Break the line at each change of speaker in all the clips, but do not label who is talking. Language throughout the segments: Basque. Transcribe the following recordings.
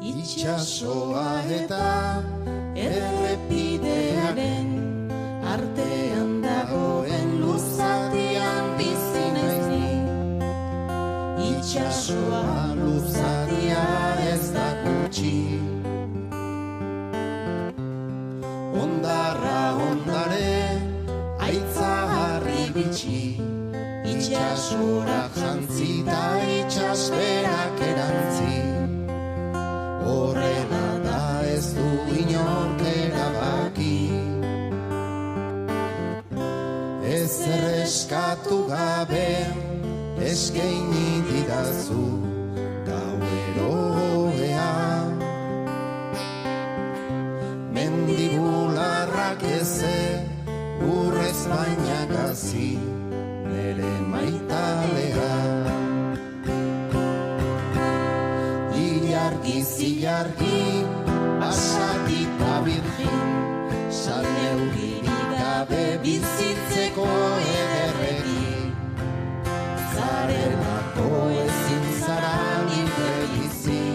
Itxasoa eta errepidearen artean dagoen luzatian bizi naiz ni. Itxasoa luzatia ez da gutxi, ondarra ondare aitza harri bitxi, itxasora jantzi eta itxasberak erantzi. Horrela da ez du inork erabaki, ezer eskatu gabe eskaini didazu gaueroea. Mendibularrak eze urrez baina gazi nere maitalea. Zilargi, basatita birjin, salneuririk gabe bizitzeko ederregi. Zarelako ezin zara libre bizi,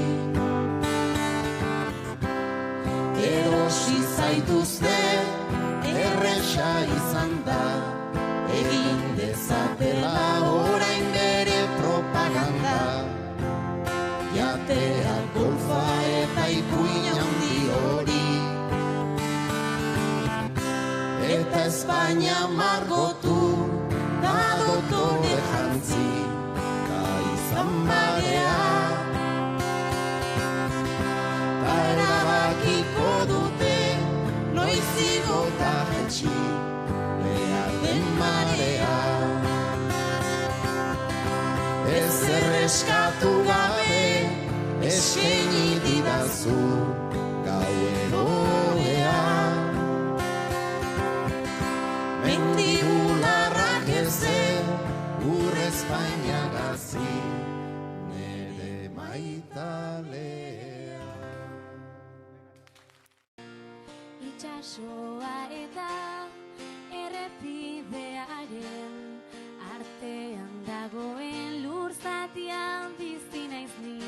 erosi zaituzte erresa izan da, egin dezatela orain bere propaganda. Jatea golfa eta ipuin handi hori, eta Espainia margotu da dotore jantzi ta izan barea. Ta erabakiko dute noiz igo ta jaitsi behar den marea. Ezer eskatu gabe eskaini didazu gaueroea. Mendibularrak eze urrez baina gazi nere maitalea.
Itxasoa eta errepidearen artean dagoen lur zatian bizi naiz ni.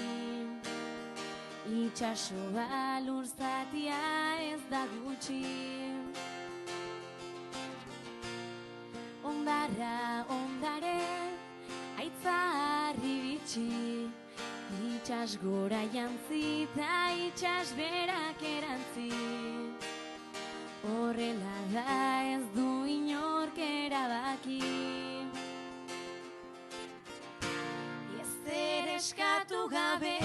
Itxasoa lur zatia ez da gutxi, ondarra ondare aitza harri bitxi, itxas gora jantzi eta itxas berak erantzi. Horrela da ez du inork erabaki, ezer eskatu gabe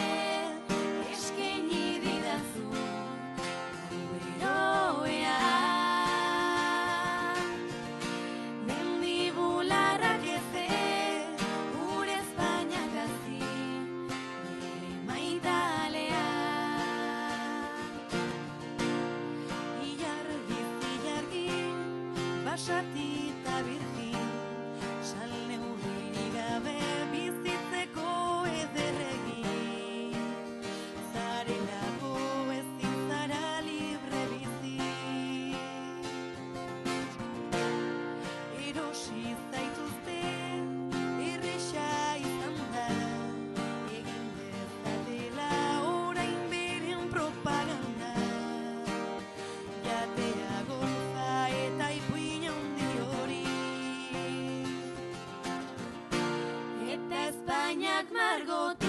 eskaini didazu gaueroea. Mendibularrak eze gure Espainia gazi nere maitalea. Ilargi, basatita birjin, salneuririk gabe bizitzeko ederregi. Zarelako ezin zara libre bizi, erosi zaituzte erresa izan da, egin dezatela orain beren propaganda. Jatea golfa eta ipuin handi hori, eta Espainiak margotu